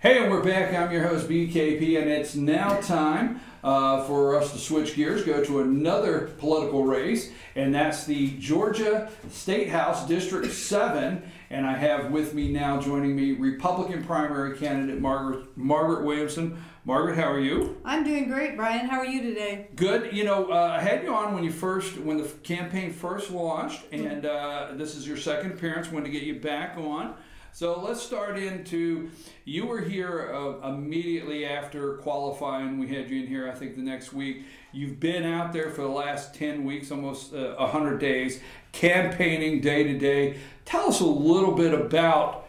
Hey, and we're back. I'm your host, BKP, and it's now time for us to switch gears, go to another political race, and that's the Georgia State House District 7. And I have with me now, joining me, Republican primary candidate Margaret Williamson. Margaret, how are you? I'm doing great, Brian. How are you today? Good. You know, I had you on when the campaign first launched, and this is your second appearance. Wanted to get you back on. So let's start into, you were here immediately after qualifying. We had you in here, I think, the next week. You've been out there for the last 10 weeks, almost 100 days, campaigning day to day. Tell us a little bit about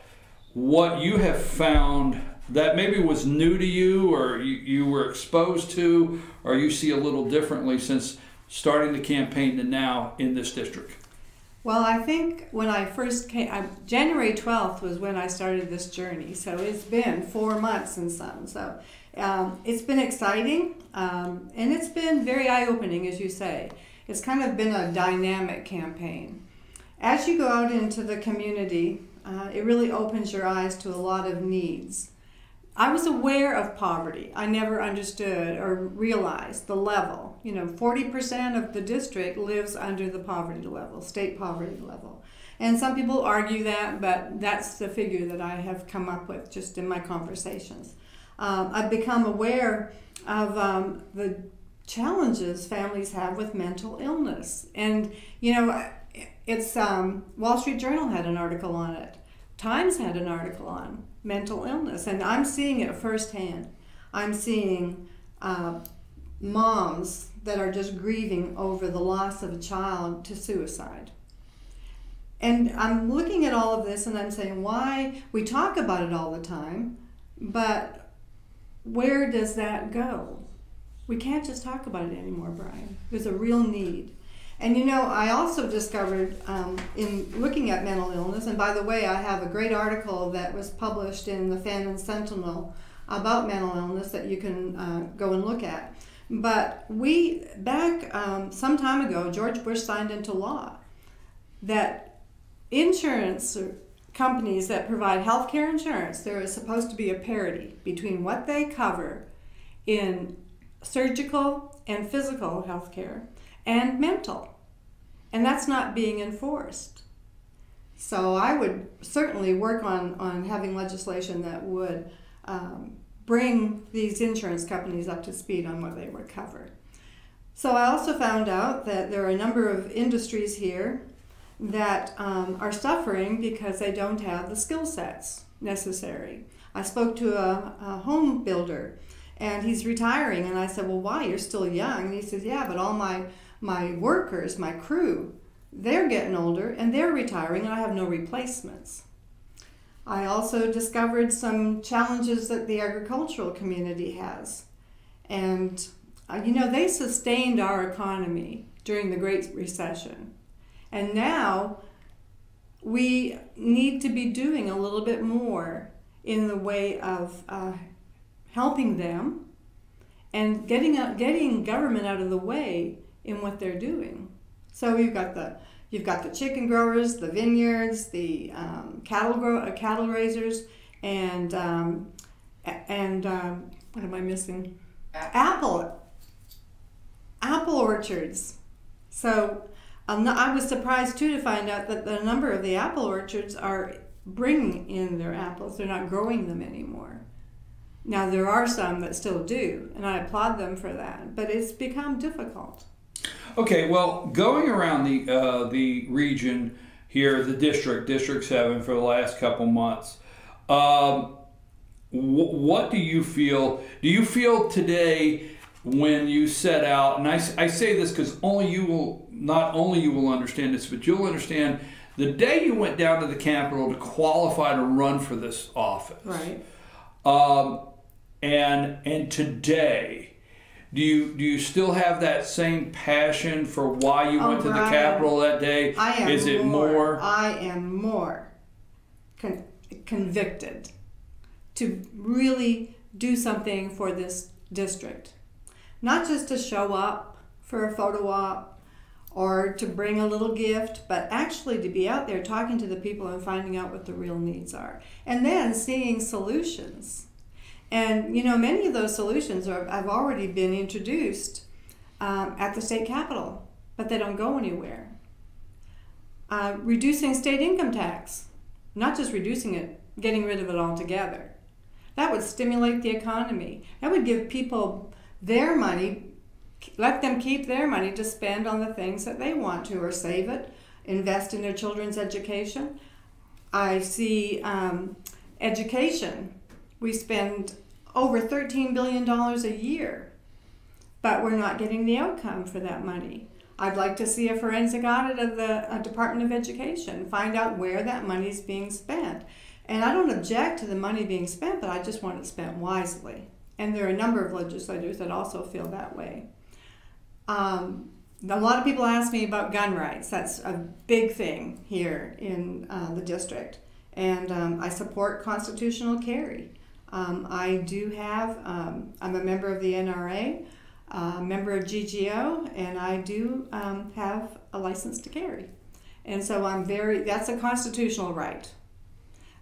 what you have found that maybe was new to you, or you were exposed to, or you see a little differently since starting the campaign to now in this district. Well, I think when I first came, January 12th was when I started this journey. So it's been 4 months and some. So it's been exciting, and it's been very eye-opening, as you say. It's kind of been a dynamic campaign. As you go out into the community, it really opens your eyes to a lot of needs. I was aware of poverty. I never understood or realized the level. You know, 40% of the district lives under the poverty level, state poverty level. And some people argue that, but that's the figure that I have come up with just in my conversations. I've become aware of the challenges families have with mental illness. And, you know, it's Wall Street Journal had an article on it. Times had an article on mental illness, and I'm seeing it firsthand. I'm seeing moms that are just grieving over the loss of a child to suicide. And I'm looking at all of this and I'm saying, why? We talk about it all the time, but where does that go? We can't just talk about it anymore, Brian. There's a real need. And you know, I also discovered in looking at mental illness, and by the way, I have a great article that was published in the Fan and Sentinel about mental illness that you can go and look at. But back some time ago, George Bush signed into law that insurance companies that provide health care insurance, there is supposed to be a parity between what they cover in surgical and physical health care and mental. And that's not being enforced. So I would certainly work on having legislation that would bring these insurance companies up to speed on what they would cover. So I also found out that there are a number of industries here that are suffering because they don't have the skill sets necessary. I spoke to a home builder, and he's retiring, and I said, well, why? You're still young. And he says, yeah, but all my workers, my crew, they're getting older and they're retiring and I have no replacements. I also discovered some challenges that the agricultural community has. And, you know, they sustained our economy during the Great Recession. And now we need to be doing a little bit more in the way of helping them and getting government out of the way in what they're doing. So you've got the chicken growers, the vineyards, the cattle raisers, and what am I missing? Apple orchards. So I was surprised too to find out that the number of the apple orchards are bringing in their apples. They're not growing them anymore. Now there are some that still do, and I applaud them for that. But it's become difficult. Okay, well, going around the region here, the District 7, for the last couple months, what do you feel? Do you feel today when you set out, and I say this because not only you will understand this, but you'll understand the day you went down to the Capitol to qualify to run for this office. Right. And today, do you still have that same passion for why you went to the Capitol that day? I am. Is it more? I am more convicted to really do something for this district. Not just to show up for a photo op or to bring a little gift, but actually to be out there talking to the people and finding out what the real needs are. And then seeing solutions. And you know, many of those solutions have already been introduced at the state capitol, but they don't go anywhere. Reducing state income tax, not just reducing it, getting rid of it altogether. That would stimulate the economy. That would give people their money, let them keep their money to spend on the things that they want to, or save it, invest in their children's education. I see education. We spend over $13 billion a year, but we're not getting the outcome for that money. I'd like to see a forensic audit of the Department of Education, find out where that money is being spent. And I don't object to the money being spent, but I just want it spent wisely. And there are a number of legislators that also feel that way. A lot of people ask me about gun rights. That's a big thing here in the district. And I support constitutional carry. I do have, I'm a member of the NRA, a member of GGO, and I do have a license to carry. And so that's a constitutional right.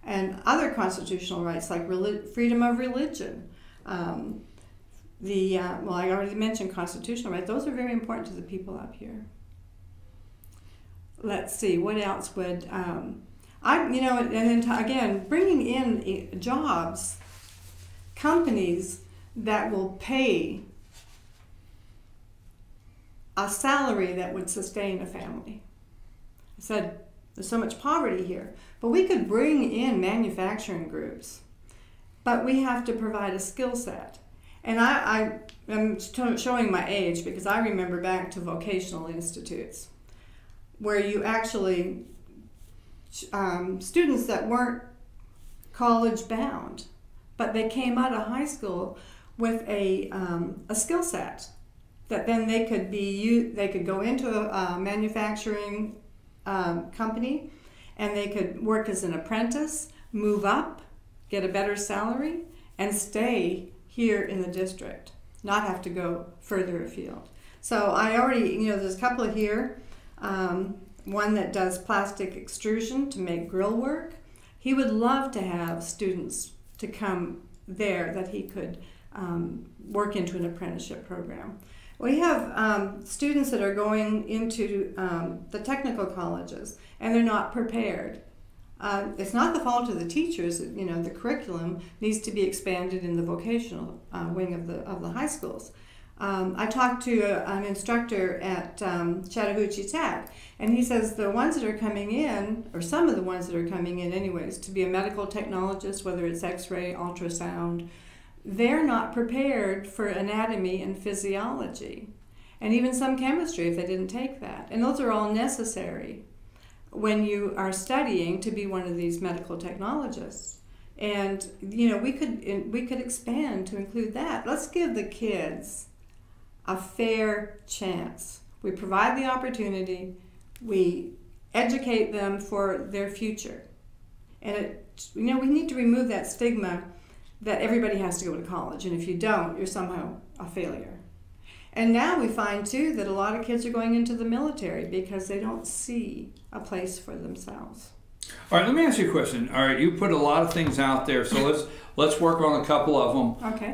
And other constitutional rights like freedom of religion, well, I already mentioned constitutional rights. Those are very important to the people up here. Let's see, what else would, and then again, bringing in jobs, companies that will pay a salary that would sustain a family. I said, there's so much poverty here, but we could bring in manufacturing groups, but we have to provide a skill set. And I'm showing my age because I remember back to vocational institutes where you actually, students that weren't college bound, but they came out of high school with a skill set that then they could go into a manufacturing company, and they could work as an apprentice, move up, get a better salary, and stay here in the district, not have to go further afield. So I already, there's a couple here. One that does plastic extrusion to make grill work. He would love to have students to come there that he could work into an apprenticeship program. We have students that are going into the technical colleges, and they're not prepared. It's not the fault of the teachers. The curriculum needs to be expanded in the vocational wing of the high schools. I talked to an instructor at Chattahoochee Tech, and he says the ones that are coming in, or some of the ones that are coming in anyways, to be a medical technologist, whether it's x-ray, ultrasound, they're not prepared for anatomy and physiology, and even some chemistry if they didn't take that. And those are all necessary when you are studying to be one of these medical technologists. And we could expand to include that. Let's give the kids a fair chance. We provide the opportunity, we educate them for their future. And we need to remove that stigma that everybody has to go to college, and if you don't, you're somehow a failure. And now we find too that a lot of kids are going into the military because they don't see a place for themselves. All right, let me ask you a question. All right, you put a lot of things out there, so let's work on a couple of them. Okay.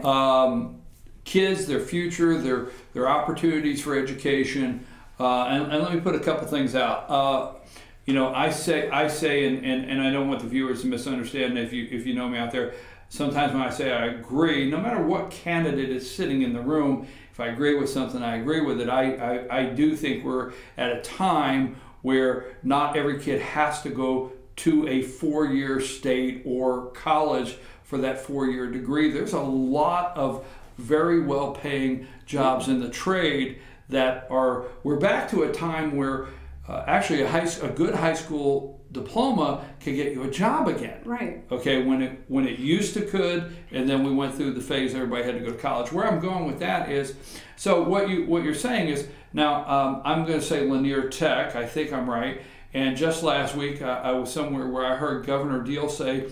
Kids, their future, their opportunities for education, and let me put a couple things out. I say, and I don't want the viewers to misunderstand if you know me out there. Sometimes when I say I agree, no matter what candidate is sitting in the room, if I agree with something, I agree with it. I do think we're at a time where not every kid has to go to a 4-year state or college for that 4-year degree. There's a lot of very well-paying jobs in the trade that we're back to a time where actually a good high school diploma can get you a job again. Right. Okay, when it used to could, and then we went through the phase everybody had to go to college. Where I'm going with that is, so what you're saying is, now I'm going to say Lanier Tech, I think I'm right, and just last week I was somewhere where I heard Governor Deal say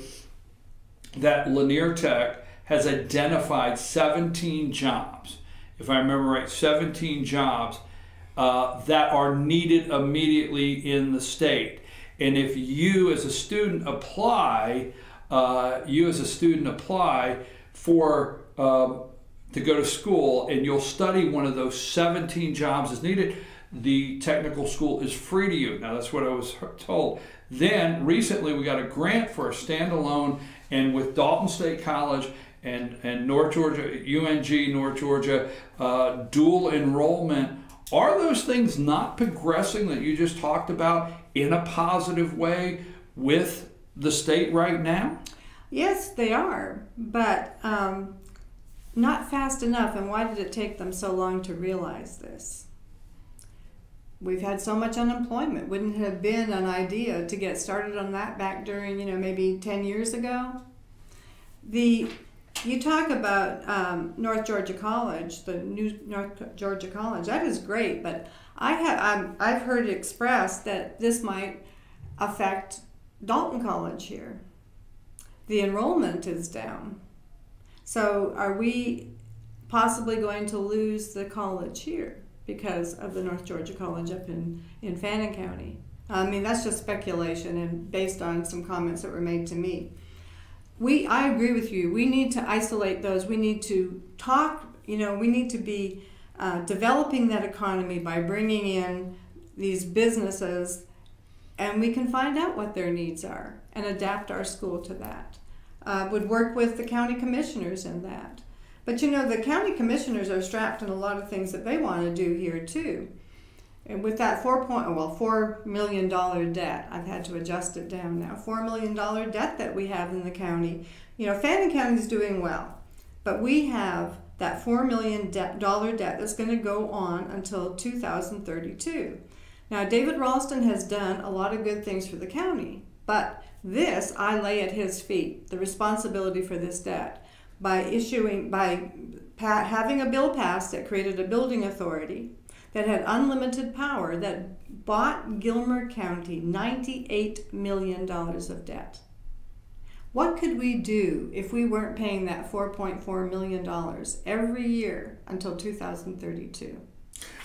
that Lanier Tech has identified 17 jobs, if I remember right, 17 jobs that are needed immediately in the state. And if you as a student apply for to go to school and you'll study one of those 17 jobs as needed, the technical school is free to you. Now that's what I was told. Then recently we got a grant for a standalone, and with Dalton State College and North Georgia, UNG, North Georgia, dual enrollment. Are those things not progressing that you just talked about in a positive way with the state right now? Yes, they are, but not fast enough. And why did it take them so long to realize this? We've had so much unemployment. Wouldn't it have been an idea to get started on that back during, maybe 10 years ago? You talk about North Georgia College, the new North Georgia College. That is great, but I've heard it expressed that this might affect Dalton College here. The enrollment is down. So are we possibly going to lose the college here because of the North Georgia College up in Fannin County? I mean, that's just speculation and based on some comments that were made to me. I agree with you. We need to isolate those. We need to talk, we need to be developing that economy by bringing in these businesses, and we can find out what their needs are and adapt our school to that. Would work with the county commissioners in that. But the county commissioners are strapped in a lot of things that they want to do here too. And with that $4 million debt, I've had to adjust it down now. $4 million debt that we have in the county. Fannin County is doing well, but we have that $4 million debt that's going to go on until 2032. Now, David Ralston has done a lot of good things for the county, but this I lay at his feet, the responsibility for this debt, by having a bill passed that created a building authority that had unlimited power, that bought Gilmer County $98 million of debt. What could we do if we weren't paying that $4.4 million every year until 2032?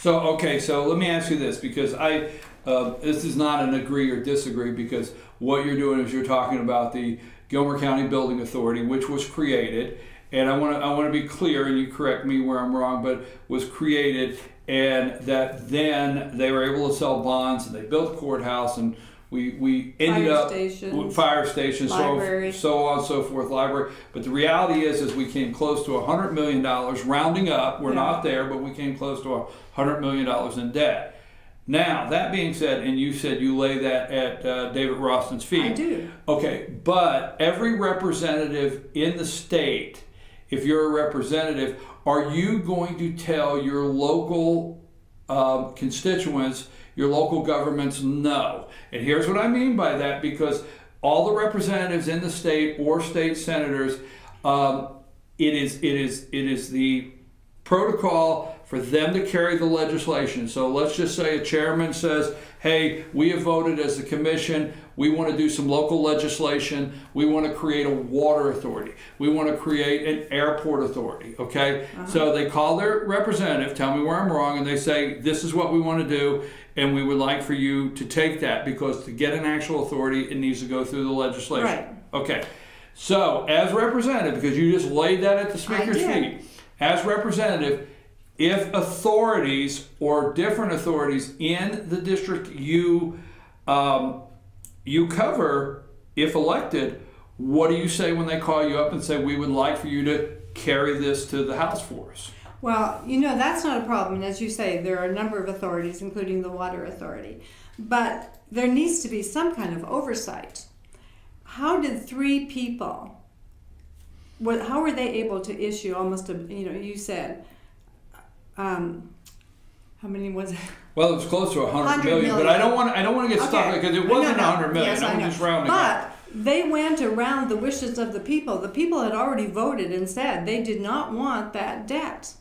So let me ask you this, because this is not an agree or disagree, because what you're doing is you're talking about the Gilmer County Building Authority, which was created, and I want to be clear, and you correct me where I'm wrong, but was created, and that then they were able to sell bonds, and they built the courthouse, and we ended up with fire stations, so on and so forth, library. But the reality is we came close to $100 million, rounding up. We're not there, but we came close to $100 million in debt. Now, that being said, and you said you lay that at David Ralston's feet. I do. Okay, but every representative in the state, if you're a representative, are you going to tell your local constituents, your local governments, no? And here's what I mean by that, because all the representatives in the state or state senators, it is the protocol for them to carry the legislation. So let's just say a chairman says, hey, we have voted as a commission, we want to do some local legislation, we want to create a water authority, we want to create an airport authority, okay? So they call their representative, tell me where I'm wrong, and they say, this is what we want to do, and we would like for you to take that, because to get an actual authority, it needs to go through the legislation. Right. Okay, so as representative, because you just laid that at the speaker's feet, as representative, if authorities or different authorities in the district you cover, if elected, what do you say when they call you up and say, we would like for you to carry this to the House for us? Well, that's not a problem. And as you say, there are a number of authorities, including the Water Authority. But there needs to be some kind of oversight. How did 3 people, how were they able to issue almost you said, how many was it? Well, it was close to 100 million, but I don't want to get stuck because it wasn't 100 million. Yes, I'm just rounding up. But they went around the wishes of the people. The people had already voted and said they did not want that debt.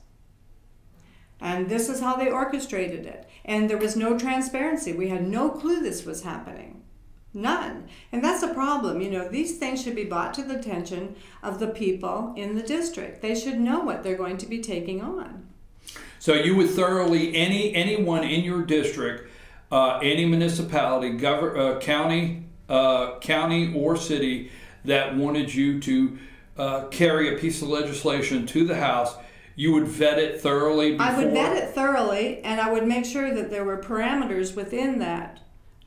And this is how they orchestrated it. And there was no transparency. We had no clue this was happening. None. And that's a problem. These things should be brought to the attention of the people in the district. They should know what they're going to be taking on. So you would thoroughly, anyone in your district, any municipality, county or city that wanted you to carry a piece of legislation to the House, you would vet it thoroughly before? I would vet it thoroughly, and I would make sure that there were parameters within that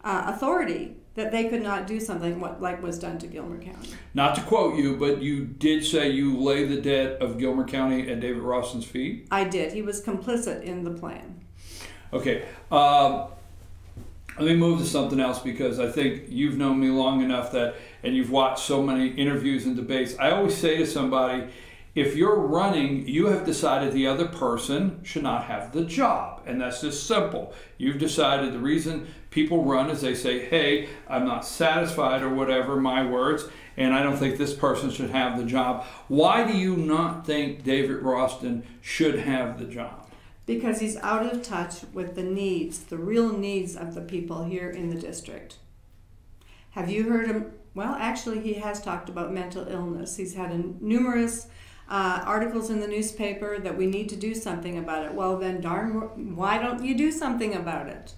authority that they could not do something like was done to Gilmer County. Not to quote you, but you did say you lay the debt of Gilmer County at David Ralston's feet? I did. He was complicit in the plan. Okay. Let me move to something else, because I think you've known me long enough that, and you've watched so many interviews and debates. I always say to somebody, if you're running, you have decided the other person should not have the job. And that's just simple. You've decided the reason people run is they say, hey, I'm not satisfied, or whatever, my words, and I don't think this person should have the job. Why do you not think David Ralston should have the job? Because he's out of touch with the needs, the real needs of the people here in the district. Have you heard him? Well, actually, he has talked about mental illness. He's had numerous articles in the newspaper that we need to do something about it. Well, then, why don't you do something about it?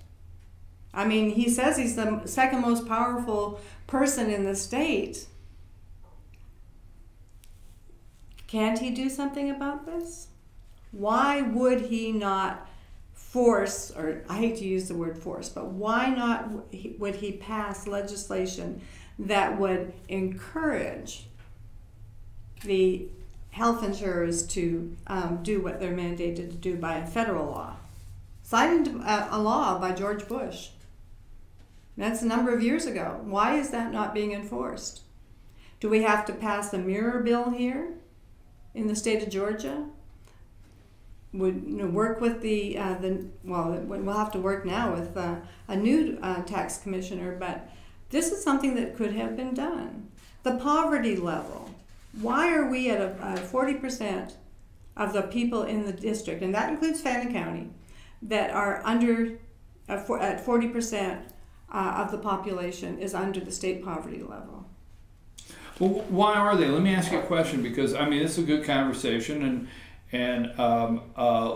I mean, he says he's the second most powerful person in the state. Can't he do something about this? Why would he not force, or I hate to use the word force, but why not would he pass legislation that would encourage the health insurers to do what they're mandated to do by a federal law? Signed a law by George Bush. That's a number of years ago. Why is that not being enforced? Do we have to pass a mirror bill here in the state of Georgia? Would work with we'll have to work now with a new tax commissioner, but this is something that could have been done. The poverty level. Why are we at 40% of the people in the district, and that includes Fannin County, that are under at 40% of the population is under the state poverty level? Well, why are they? Let me ask you a question, because I mean, it's a good conversation, and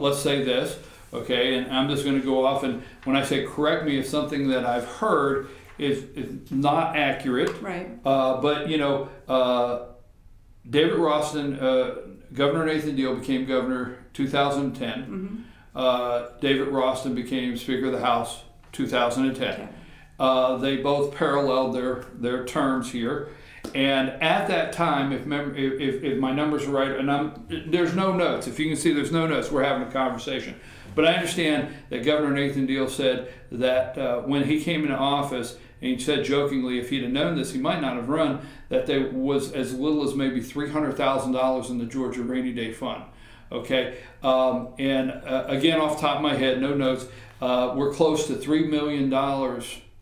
let's say this, okay, and I'm just going to go off, and when I say correct me if something that I've heard is not accurate, right? But you know, David Ralston, Governor Nathan Deal became governor 2010. Mm-hmm. David Ralston became Speaker of the House 2010. Okay. They both paralleled their terms here. And at that time, if my numbers are right, and there's no notes. If you can see, there's no notes. We're having a conversation. But I understand that Governor Nathan Deal said that when he came into office, and he said jokingly, if he'd have known this, he might not have run, that there was as little as maybe $300,000 in the Georgia Rainy Day Fund. Okay, again, off the top of my head, no notes. We're close to $3 million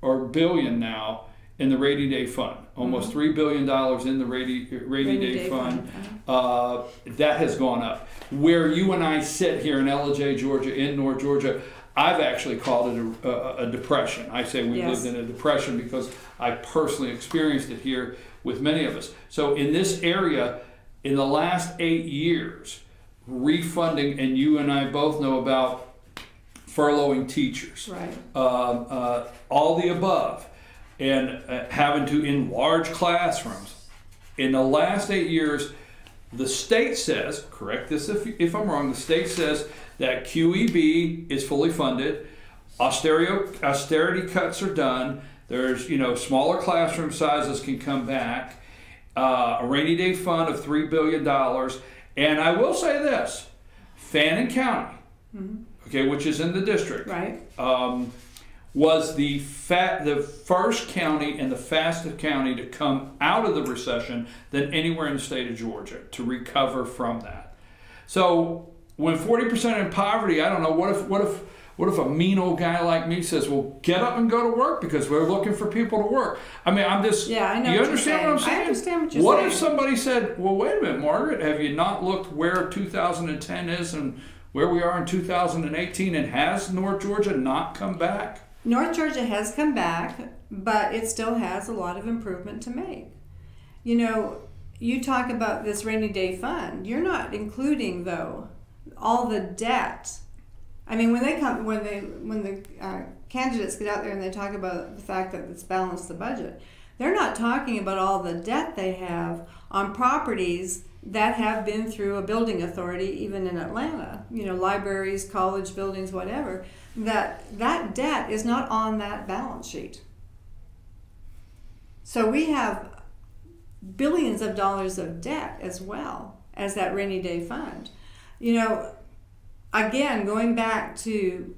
or billion now in the Rainy Day Fund. Almost $3 billion in the Rainy Day Fund. That has gone up. Where you and I sit here in LJ, Georgia, in North Georgia, I've actually called it a depression. I say we lived in a depression because I personally experienced it here with many of us. So in this area, in the last 8 years, refunding, and you and I both know about furloughing teachers, right? All the above, and having to enlarge classrooms. In the last 8 years, the state says, correct this if I'm wrong, the state says that QEB is fully funded, austerity cuts are done, there's, smaller classroom sizes can come back, a rainy day fund of $3 billion, and I will say this, Fannin County, okay, which is in the district, right, was the first county and the fastest county to come out of the recession than anywhere in the state of Georgia to recover from that. So when 40% in poverty, I don't know, what if a mean old guy like me says, well, get up and go to work because we're looking for people to work. I mean, I'm just, yeah, I know. You understand what I'm saying? I understand what you're saying. What if somebody said, well, wait a minute, Margaret, have you not looked where 2010 is and where we are in 2018, and has North Georgia not come back? North Georgia has come back, but it still has a lot of improvement to make. You talk about this rainy day fund. You're not including, though, all the debt. I mean, when the candidates get out there and they talk about the fact that it's balanced the budget, They're not talking about all the debt they have on properties that have been through a building authority, even in Atlanta, libraries, college buildings, whatever, that debt is not on that balance sheet. So we have billions of dollars of debt as well as that rainy day fund. Again, going back to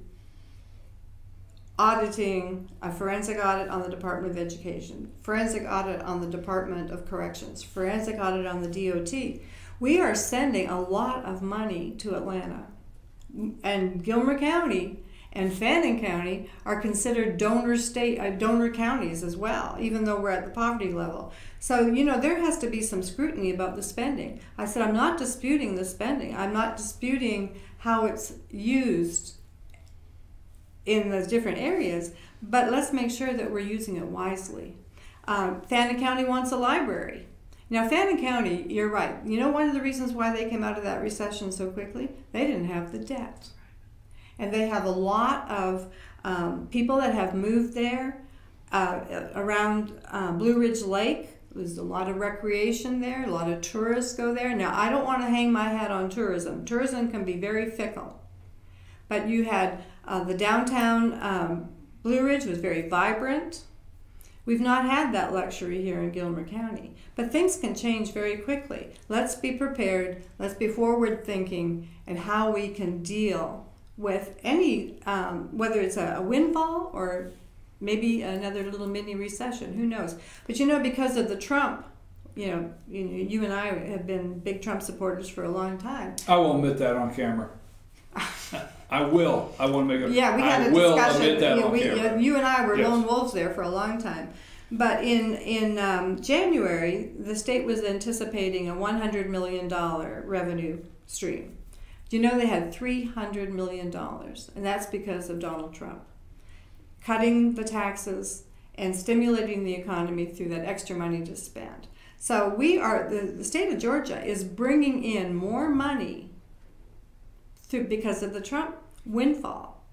auditing, a forensic audit on the Department of Education, forensic audit on the Department of Corrections, forensic audit on the DOT. We are sending a lot of money to Atlanta. And Gilmer County and Fannin County are considered donor counties as well, even though we're at the poverty level. So, there has to be some scrutiny about the spending. I said, I'm not disputing the spending. I'm not disputing how it's used in the different areas, but let's make sure that we're using it wisely. Fannin County wants a library. Now, Fannin County, you're right. One of the reasons why they came out of that recession so quickly? They didn't have the debt. And they have a lot of people that have moved there around Blue Ridge Lake. There's a lot of recreation there. A lot of tourists go there. Now, I don't want to hang my hat on tourism. Tourism can be very fickle. But you had the downtown Blue Ridge was very vibrant. We've not had that luxury here in Gilmer County. But things can change very quickly. Let's be prepared. Let's be forward thinking and how we can deal with any, whether it's a windfall or maybe another little mini recession, who knows. But because of the Trump, you and I have been big Trump supporters for a long time. I will admit that on camera. I will. I want to make it. Yeah, we had a discussion. You and I were Yes. lone wolves there for a long time. But in January, the state was anticipating a $100 million revenue stream. Do they had $300 million? And that's because of Donald Trump cutting the taxes and stimulating the economy through that extra money to spend. So the state of Georgia is bringing in more money because of the Trump windfall.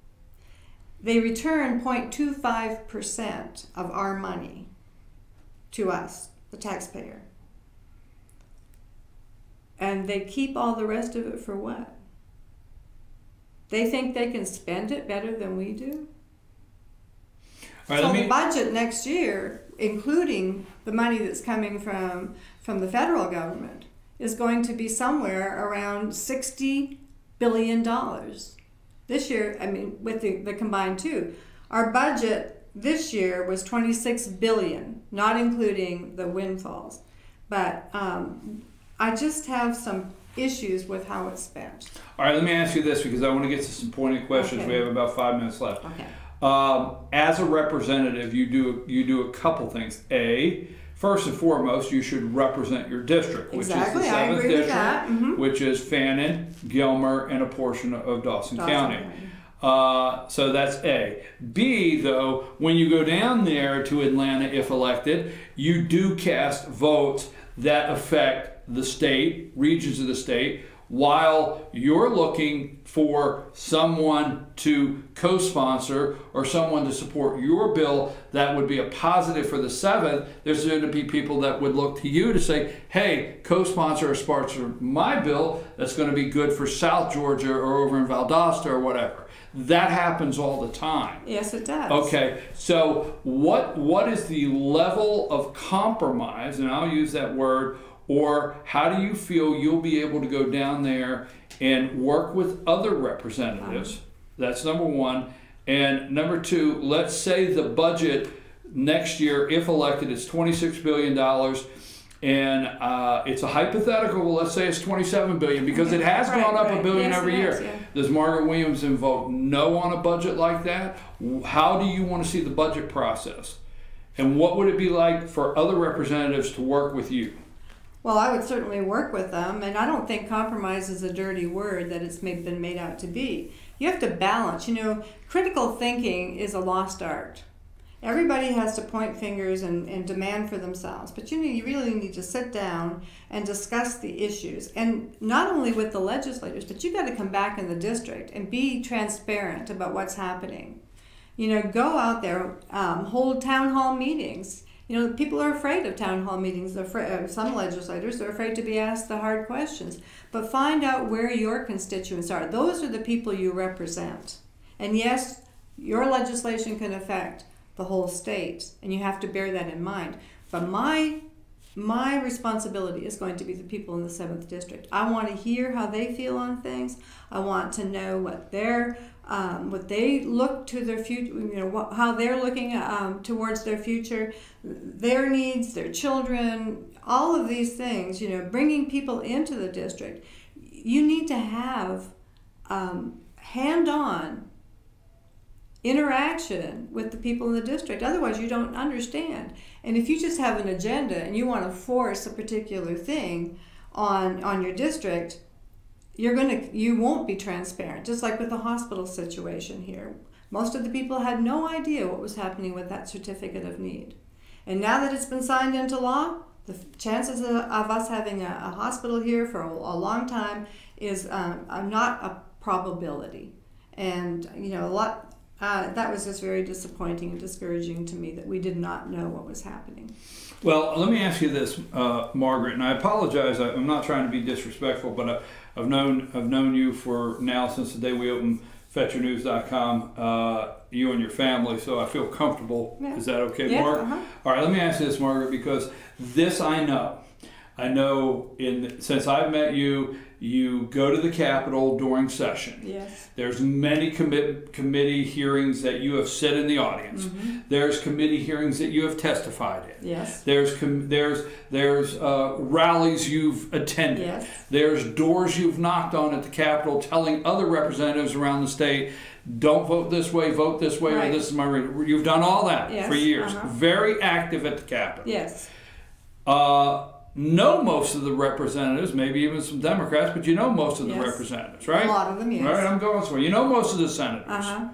They return 0.25% of our money to us, the taxpayer. And they keep all the rest of it for what? They think they can spend it better than we do? All right, so the budget next year, including the money that's coming from the federal government, is going to be somewhere around $60 billion. This year, with the combined two, our budget this year was $26 billion, not including the windfalls. But I just have some issues with how it's spent. All right, let me ask you this because I want to get to some pointed questions. Okay. We have about 5 minutes left. Okay. As a representative, you do a couple things. First and foremost, you should represent your district, which Exactly. is the 7th district, with that. Mm-hmm. which is Fannin, Gilmer, and a portion of Dawson County. So that's A. B, though, when you go down there to Atlanta, if elected, you do cast votes that affect the state, regions of the state, while you're looking for someone to co-sponsor or someone to support your bill that would be a positive for the 7th, there's going to be people that would look to you to say, hey, co-sponsor or sponsor my bill that's going to be good for South Georgia or over in Valdosta or whatever. That happens all the time. Yes, it does. Okay, so what is the level of compromise, and I'll use that word, or how do you feel you'll be able to go down there and work with other representatives? That's number one. And number two, let's say the budget next year, if elected, is $26 billion. And it's a hypothetical, let's say it's $27 billion, because it has gone up $1 billion every year. Yeah. Does Margaret Williamson vote no on a budget like that? How do you want to see the budget process? And what would it be like for other representatives to work with you? Well, I would certainly work with them, and I don't think compromise is a dirty word that it's been made out to be. You have to balance. Critical thinking is a lost art. Everybody has to point fingers and demand for themselves, but you really need to sit down and discuss the issues, and not only with the legislators, but you got to come back in the district and be transparent about what's happening. Go out there, hold town hall meetings, You know, people are afraid of town hall meetings. They're afraid, some legislators are afraid to be asked the hard questions. But find out where your constituents are. Those are the people you represent. And yes, your legislation can affect the whole state, and you have to bear that in mind. But my responsibility is going to be the people in the 7th District. I want to hear how they feel on things. I want to know what they look to their future, you know, how they're looking towards their future, their needs, their children, all of these things, you know, bringing people into the district. You need to have hand-on interaction with the people in the district. Otherwise, you don't understand. And if you just have an agenda and you want to force a particular thing on your district, you won't be transparent. Just like with the hospital situation here, most of the people had no idea what was happening with that certificate of need. And now that it's been signed into law, the chances of us having a hospital here for a long time is not a probability. And you know, that was just very disappointing and discouraging to me that we did not know what was happening. Well, let me ask you this, Margaret, and I apologize. I'm not trying to be disrespectful, but I've known you for now since the day we opened FetcherNews.com. You and your family, so I feel comfortable. Yeah. Is that okay, yes, Mark? Uh-huh. All right. Let me ask you this, Margaret, because this I know. Since I've met you, you go to the Capitol during session. Yes. There's many committee hearings that you have sat in the audience. Mm-hmm. There's committee hearings that you have testified in. Yes. There's rallies you've attended. Yes. There's doors you've knocked on at the Capitol telling other representatives around the state, don't vote this way, right. Or this is my reason. You've done all that yes. for years. Uh-huh. Very active at the Capitol. Yes. Know most of the representatives, maybe even some Democrats, but you know most of the yes. representatives, right? A lot of them, yes. All right, I'm going somewhere. You know most of the senators. Uh-huh.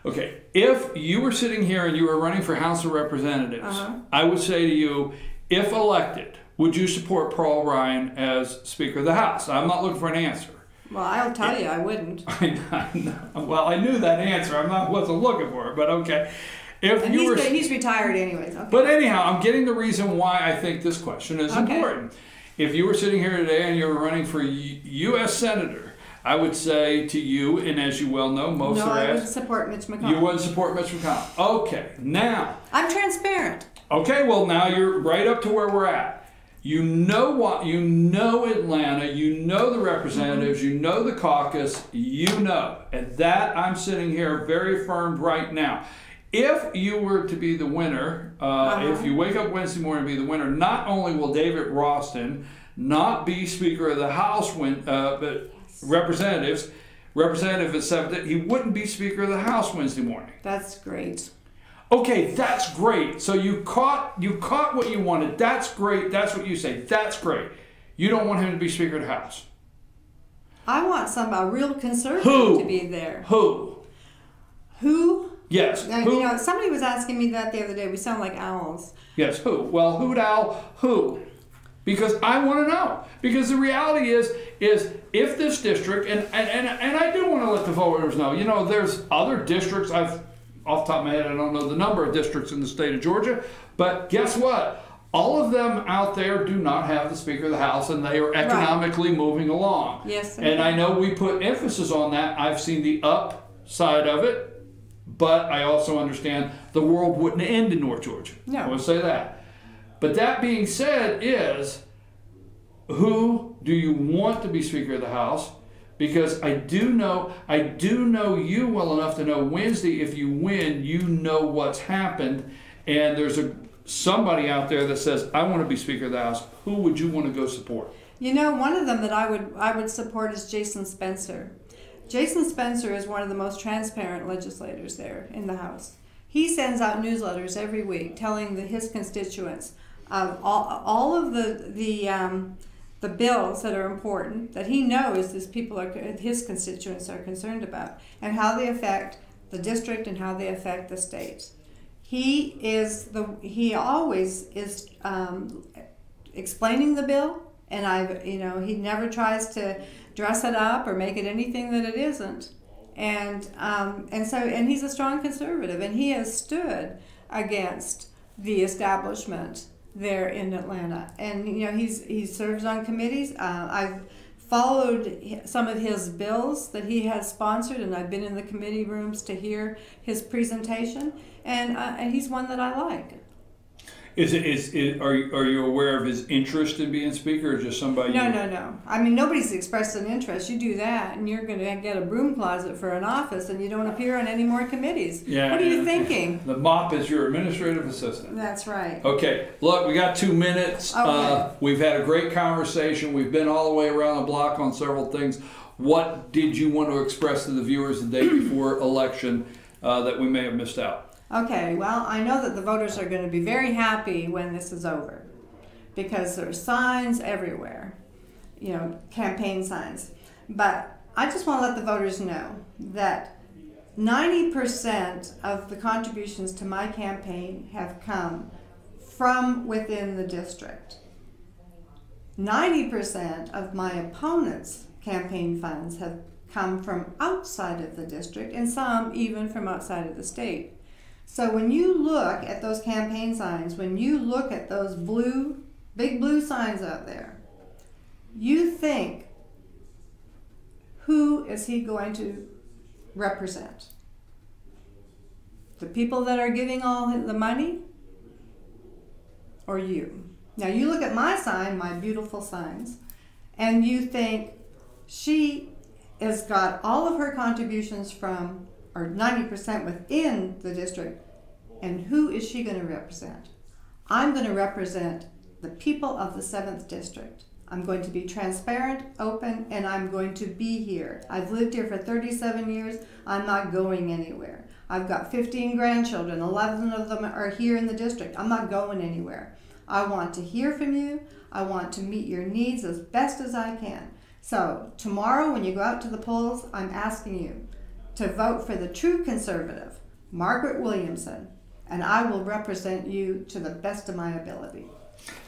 Okay, if you were sitting here and you were running for House of Representatives, uh-huh. I would say to you, if elected, would you support Paul Ryan as Speaker of the House? I'm not looking for an answer. Well, I'll tell you, I wouldn't. I know. Well, I knew that answer. Wasn't looking for it, but okay. He's retired anyways. Okay. But anyhow, I'm getting the reason why I think this question is important. If you were sitting here today and you were running for U.S. Senator, I would say to you, and as you well know, I would support Mitch McConnell. You would support Mitch McConnell. Okay, now. I'm transparent. Okay, well now you're right up to where we're at. You know Atlanta, you know the representatives, mm-hmm. you know the caucus, you know. And that I'm sitting here very affirmed right now. If you were to be the winner, if you wake up Wednesday morning and be the winner, not only will David Ralston not be Speaker of the House, but Representative at 7th, he wouldn't be Speaker of the House Wednesday morning. That's great. Okay, that's great. So you caught what you wanted. That's great. That's what you say. That's great. You don't want him to be Speaker of the House. I want a real conservative to be there. Who? Yes. Who? You know, somebody was asking me that the other day. We sound like owls. Yes. Who? Well, hoot owl. Who? Because I want to know. Because the reality is if this district, and I do want to let the voters know, you know, there's other districts. Off the top of my head, I don't know the number of districts in the state of Georgia, but guess what? All of them out there do not have the Speaker of the House, and they are economically moving along. Yes. And I know we put emphasis on that. I've seen the upside of it. But I also understand the world wouldn't end in North Georgia. No. I will say that. But that being said who do you want to be Speaker of the House? Because I do know you well enough to know Wednesday, if you win, you know what's happened. And there's somebody out there that says, I want to be Speaker of the House. Who would you want to go support? You know, one of them that I would support is Jason Spencer. Jason Spencer is one of the most transparent legislators there in the House. He sends out newsletters every week telling his constituents of all of the bills that are important that he knows his constituents are concerned about, and how they affect the district and how they affect the state. He always is explaining the bill, and he never tries to dress it up or make it anything that it isn't, and he's a strong conservative, and he has stood against the establishment there in Atlanta. And you know, he serves on committees. I've followed some of his bills that he has sponsored, and I've been in the committee rooms to hear his presentation, and he's one that I like. Are you aware of his interest in being speaker, or just somebody? No. I mean, nobody's expressed an interest. You do that, and you're going to get a broom closet for an office, and you don't appear on any more committees. Yeah. What are you thinking? The mop is your administrative assistant. That's right. Okay. Look, we got 2 minutes. Okay. We've had a great conversation. We've been all the way around the block on several things. What did you want to express to the viewers the day before election that we may have missed out? Okay, well, I know that the voters are going to be very happy when this is over, because there are signs everywhere, you know, campaign signs. But I just want to let the voters know that 90% of the contributions to my campaign have come from within the district. 90% of my opponents' campaign funds have come from outside of the district, and some even from outside of the state. So when you look at those campaign signs, when you look at those big blue signs out there, you think, who is he going to represent? The people that are giving all the money, or you? Now you look at my sign, my beautiful signs, and you think, she has got all of her contributions from, or 90% within the district, and who is she going to represent? I'm going to represent the people of the 7th District. I'm going to be transparent, open, and I'm going to be here. I've lived here for 37 years. I'm not going anywhere. I've got 15 grandchildren. 11 of them are here in the district. I'm not going anywhere. I want to hear from you. I want to meet your needs as best as I can. So tomorrow when you go out to the polls, I'm asking you to vote for the true conservative, Margaret Williamson, and I will represent you to the best of my ability.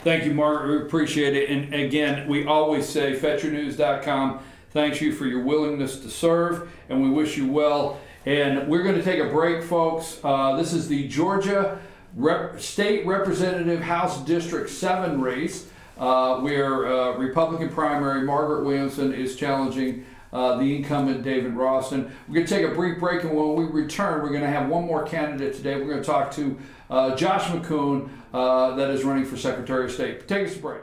Thank you, Margaret. We appreciate it. And again, we always say FetcherNews.com thanks you for your willingness to serve, and we wish you well. And we're going to take a break, folks. This is the Georgia State Representative House District 7 race, where Republican primary Margaret Williamson is challenging the incumbent David Ralston. We're going to take a brief break, and when we return, we're going to have one more candidate today. We're going to talk to Josh McCoon, that is running for Secretary of State. Take us a break.